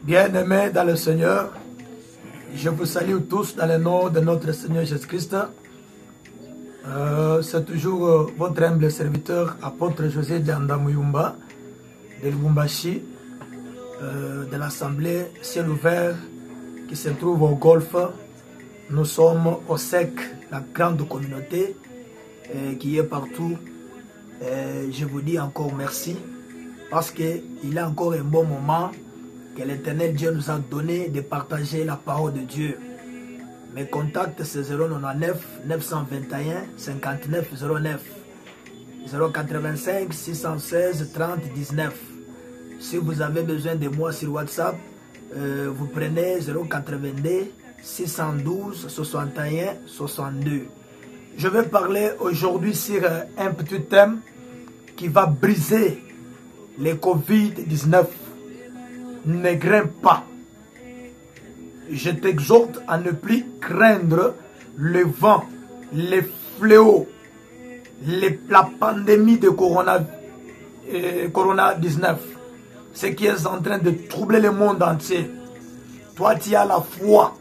Bien-aimés dans le Seigneur, je vous salue tous dans le nom de notre Seigneur Jésus-Christ. C'est toujours votre humble serviteur, apôtre José Diandamuyumba, de Lubumbashi, de l'Assemblée Ciel Ouvert, qui se trouve au Golfe. Nous sommes au SEC, la grande communauté qui est partout. Je vous dis encore merci, parce qu'il a encore un bon moment que l'Éternel Dieu nous a donné de partager la parole de Dieu. Mes contacts, c'est 099 921 59 09 085 616 30 19. Si vous avez besoin de moi sur WhatsApp, vous prenez 082 612 61 62. Je vais parler aujourd'hui sur un petit thème qui va briser les Covid-19. Ne grimpe pas. Je t'exhorte à ne plus craindre le vent, les fléaux, la pandémie de Corona-19, ce qui est en train de troubler le monde entier. Toi, tu as la foi.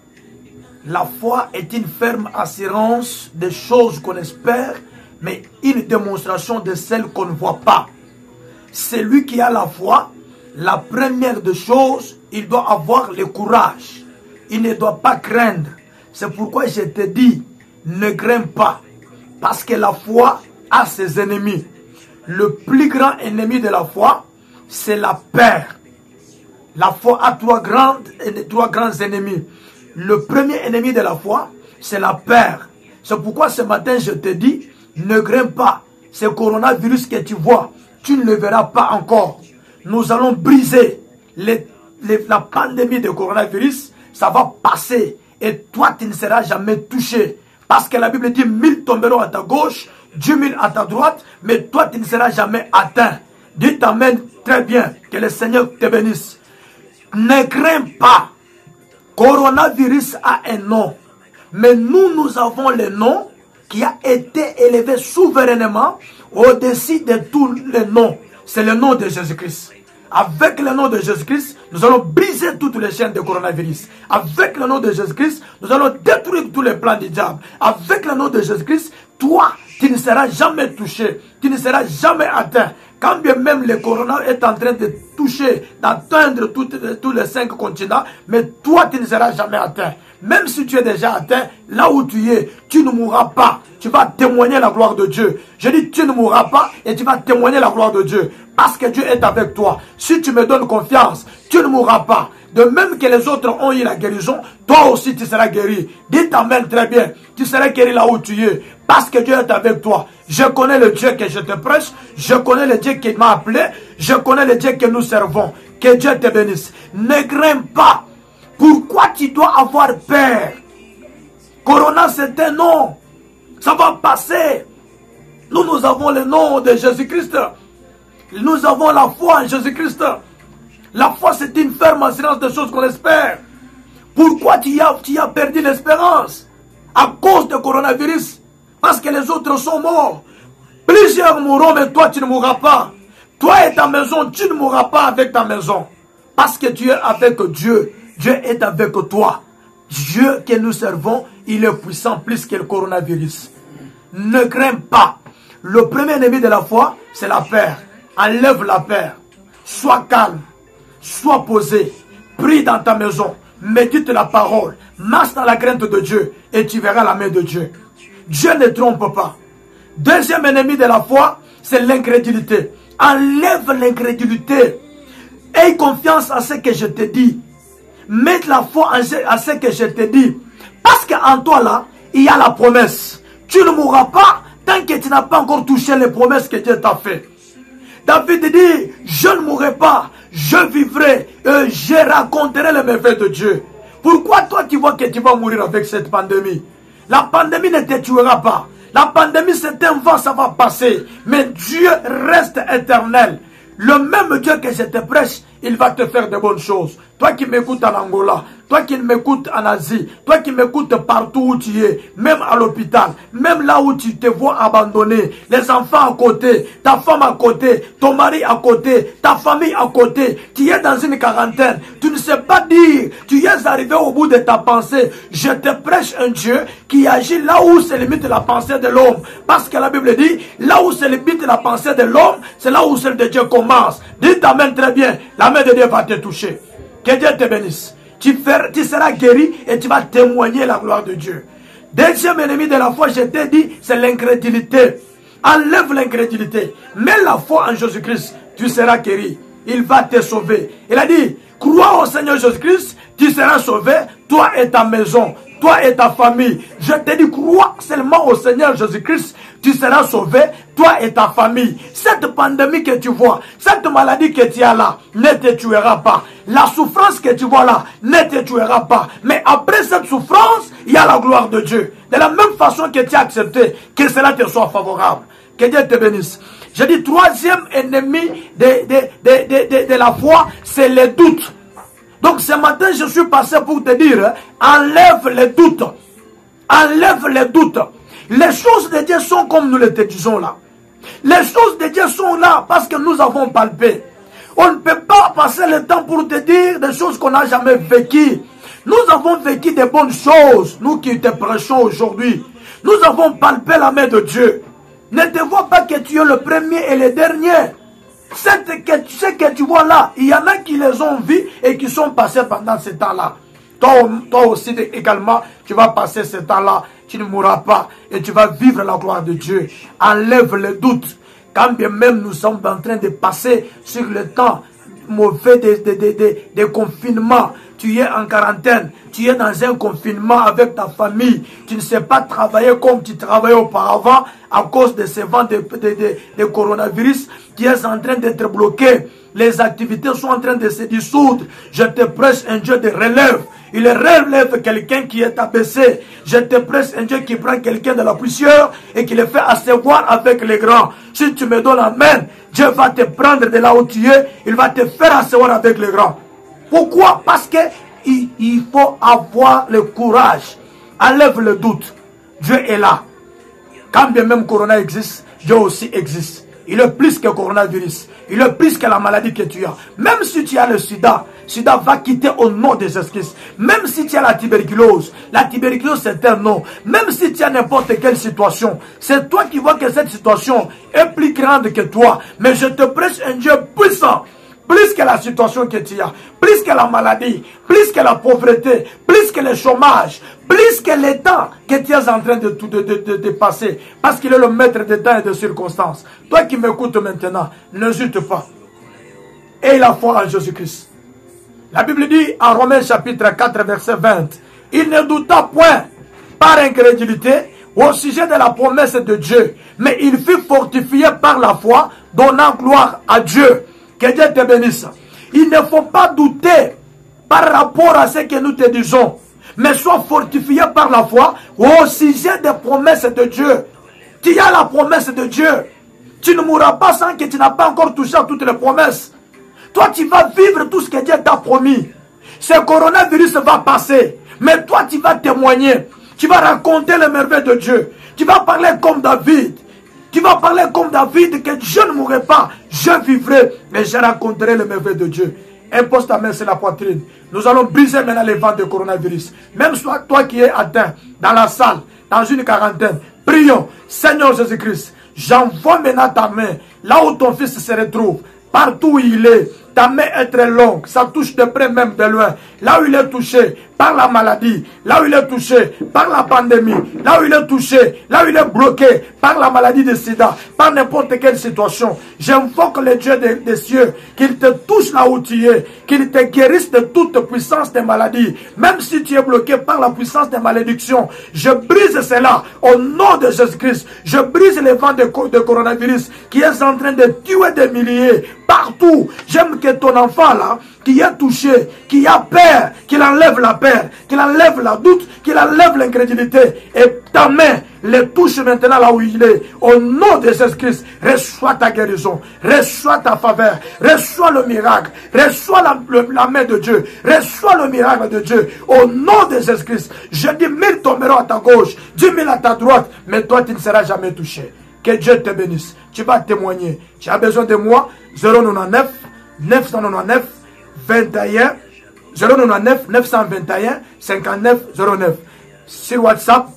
La foi est une ferme assurance des choses qu'on espère, mais une démonstration de celles qu'on ne voit pas. Celui qui a la foi, la première des choses, il doit avoir le courage. Il ne doit pas craindre. C'est pourquoi je te dis, ne crains pas. Parce que la foi a ses ennemis. Le plus grand ennemi de la foi, c'est la peur. La foi a trois grands ennemis. Le premier ennemi de la foi, c'est la peur. C'est pourquoi ce matin, je te dis, ne crains pas. Ce coronavirus que tu vois, tu ne le verras pas encore. Nous allons briser la pandémie de coronavirus. Ça va passer. Et toi, tu ne seras jamais touché. Parce que la Bible dit, 1000 tomberont à ta gauche, 10 000 à ta droite, mais toi, tu ne seras jamais atteint. Dites Amen très bien. Que le Seigneur te bénisse. Ne crains pas. Coronavirus a un nom. Mais nous avons le nom qui a été élevé souverainement au-dessus de tous les noms. C'est le nom de Jésus-Christ. Avec le nom de Jésus-Christ, nous allons briser toutes les chaînes de coronavirus. Avec le nom de Jésus-Christ, nous allons détruire tous les plans du diable. Avec le nom de Jésus-Christ, toi, tu ne seras jamais touché. Tu ne seras jamais atteint. Quand bien même le corona est en train de toucher, d'atteindre tous les 5 continents, mais toi, tu ne seras jamais atteint. Même si tu es déjà atteint, là où tu es, tu ne mourras pas. Tu vas témoigner la gloire de Dieu. Je dis, tu ne mourras pas et tu vas témoigner la gloire de Dieu. Parce que Dieu est avec toi. Si tu me donnes confiance, tu ne mourras pas. De même que les autres ont eu la guérison, toi aussi tu seras guéri. Dites Amen très bien. Tu seras guéri là où tu es. Parce que Dieu est avec toi. Je connais le Dieu que je te prêche. Je connais le Dieu qui m'a appelé. Je connais le Dieu que nous servons. Que Dieu te bénisse. Ne crains pas. Pourquoi tu dois avoir peur? Corona, c'est un nom. Ça va passer. Nous avons le nom de Jésus-Christ. Nous avons la foi en Jésus-Christ. La foi, c'est une ferme assurance des choses qu'on espère. Pourquoi tu as perdu l'espérance? À cause du coronavirus. Parce que les autres sont morts. Plusieurs mourront, mais toi, tu ne mourras pas. Toi et ta maison, tu ne mourras pas avec ta maison. Parce que tu es avec Dieu. Dieu est avec toi. Dieu que nous servons, il est puissant plus que le coronavirus. Ne crains pas. Le premier ennemi de la foi, c'est la peur. Enlève la peur. Sois calme. Sois posé. Prie dans ta maison. Médite la parole. Marche dans la crainte de Dieu. Et tu verras la main de Dieu. Dieu ne trompe pas. Deuxième ennemi de la foi, c'est l'incrédulité. Enlève l'incrédulité. Aie confiance à ce que je te dis. Mets la foi à ce que je te dis. Parce qu'en toi là, il y a la promesse. Tu ne mourras pas tant que tu n'as pas encore touché les promesses que Dieu t'a fait. David dit, je ne mourrai pas, je vivrai et je raconterai les merveilles de Dieu. Pourquoi toi tu vois que tu vas mourir avec cette pandémie? La pandémie ne te tuera pas. La pandémie c'est un vent, ça va passer. Mais Dieu reste éternel. Le même Dieu que je te prêche, il va te faire de bonnes choses. Toi qui m'écoutes en Angola, toi qui m'écoutes en Asie, toi qui m'écoutes partout où tu es, même à l'hôpital, même là où tu te vois abandonné, les enfants à côté, ta femme à côté, ton mari à côté, ta famille à côté, tu es dans une quarantaine, tu ne sais pas dire, tu es arrivé au bout de ta pensée. Je te prêche un Dieu qui agit là où se limite la pensée de l'homme. Parce que la Bible dit, là où se limite la pensée de l'homme, c'est là où celle de Dieu commence. Dis ta main très bien, la main de Dieu va te toucher. Que Dieu te bénisse. Tu seras guéri et tu vas témoigner la gloire de Dieu. Deuxième ennemi de la foi, je t'ai dit, c'est l'incrédulité. Enlève l'incrédulité. Mets la foi en Jésus-Christ, tu seras guéri. Il va te sauver. Il a dit, crois au Seigneur Jésus-Christ, tu seras sauvé, toi et ta maison, toi et ta famille. Je te dis, crois seulement au Seigneur Jésus-Christ, tu seras sauvé, toi et ta famille. Cette pandémie que tu vois, cette maladie que tu as là, ne te tuera pas. La souffrance que tu vois là, ne te tuera pas. Mais après cette souffrance, il y a la gloire de Dieu. De la même façon que tu as accepté, que cela te soit favorable. Que Dieu te bénisse. Je dis, troisième ennemi de la foi, c'est le doute. Donc ce matin, je suis passé pour te dire, enlève les doutes. Enlève les doutes. Les choses de Dieu sont comme nous les disons là. Les choses de Dieu sont là parce que nous avons palpé. On ne peut pas passer le temps pour te dire des choses qu'on n'a jamais vécues. Nous avons vécu des bonnes choses, nous qui te prêchons aujourd'hui. Nous avons palpé la main de Dieu. Ne te vois pas que tu es le premier et le dernier. Ce que tu vois là, il y en a qui les ont vus et qui sont passés pendant ce temps-là. Toi aussi également, tu vas passer ce temps-là. Tu ne mourras pas et tu vas vivre la gloire de Dieu. Enlève le doute. Quand bien même nous sommes en train de passer sur le temps mauvais de confinement. Tu es en quarantaine, tu es dans un confinement avec ta famille, tu ne sais pas travailler comme tu travaillais auparavant à cause de ce vent de coronavirus qui est en train d'être bloqué. Les activités sont en train de se dissoudre. Je te prêche un Dieu de relève. Il relève quelqu'un qui est abaissé. Je te prêche un Dieu qui prend quelqu'un de la poussière et qui le fait asseoir avec les grands. Si tu me donnes la main, Dieu va te prendre de là où tu es. Il va te faire asseoir avec les grands. Pourquoi? Parce que il faut avoir le courage. Enlève le doute. Dieu est là. Quand bien même Corona existe, Dieu aussi existe. Il est plus que coronavirus. Il est plus que la maladie que tu as. Même si tu as le sida, sida va quitter au nom de Jésus-Christ. Même si tu as la tuberculose c'est un nom. Même si tu as n'importe quelle situation, c'est toi qui vois que cette situation est plus grande que toi. Mais je te prêche un Dieu puissant. Plus que la situation que tu as, plus que la maladie, plus que la pauvreté, plus que le chômage, plus que les temps que tu es en train de passer. Parce qu'il est le maître des temps et des circonstances. Toi qui m'écoutes maintenant, n'hésite pas. Et la foi en Jésus-Christ. La Bible dit en Romains chapitre 4 verset 20, il ne douta point par incrédulité au sujet de la promesse de Dieu, mais il fut fortifié par la foi, donnant gloire à Dieu. Que Dieu te bénisse. Il ne faut pas douter par rapport à ce que nous te disons, mais sois fortifié par la foi au sujet des promesses de Dieu. Tu as la promesse de Dieu. Tu ne mourras pas sans que tu n'as pas encore touché à toutes les promesses. Toi, tu vas vivre tout ce que Dieu t'a promis. Ce coronavirus va passer, mais toi, tu vas témoigner. Tu vas raconter les merveilles de Dieu. Tu vas parler comme David. Tu vas parler comme David, que je ne mourrai pas, je vivrai, mais je raconterai les merveilles de Dieu. Impose ta main sur la poitrine. Nous allons briser maintenant les vents de coronavirus. Même toi qui es atteint, dans la salle, dans une quarantaine, prions. Seigneur Jésus-Christ, j'envoie maintenant ta main, là où ton fils se retrouve, partout où il est. Ta main est très longue, ça touche de près même de loin. Là où il est touché par la maladie, là où il est touché par la pandémie, là où il est touché, là où il est bloqué par la maladie de sida, par n'importe quelle situation, j'invoque le Dieu des cieux, qu'il te touche là où tu es, qu'il te guérisse de toute puissance des maladies. Même si tu es bloqué par la puissance des malédictions, je brise cela au nom de Jésus-Christ. Je brise les vents de coronavirus qui est en train de tuer des milliers partout. J'aime que ton enfant là, qui est touché, qui a peur, qu'il enlève la peur, qu'il enlève la doute, qu'il enlève l'incrédulité. Et ta main le touche maintenant là où il est. Au nom de Jésus-Christ, reçois ta guérison, reçois ta faveur, reçois le miracle, reçois la main de Dieu, reçois le miracle de Dieu. Au nom de Jésus-Christ, je dis 1000 tomberont à ta gauche, 10 000 à ta droite, mais toi tu ne seras jamais touché. Que Dieu te bénisse. Tu vas témoigner. Tu as besoin de moi. 099 999 21 099 921 59 09. Sur WhatsApp,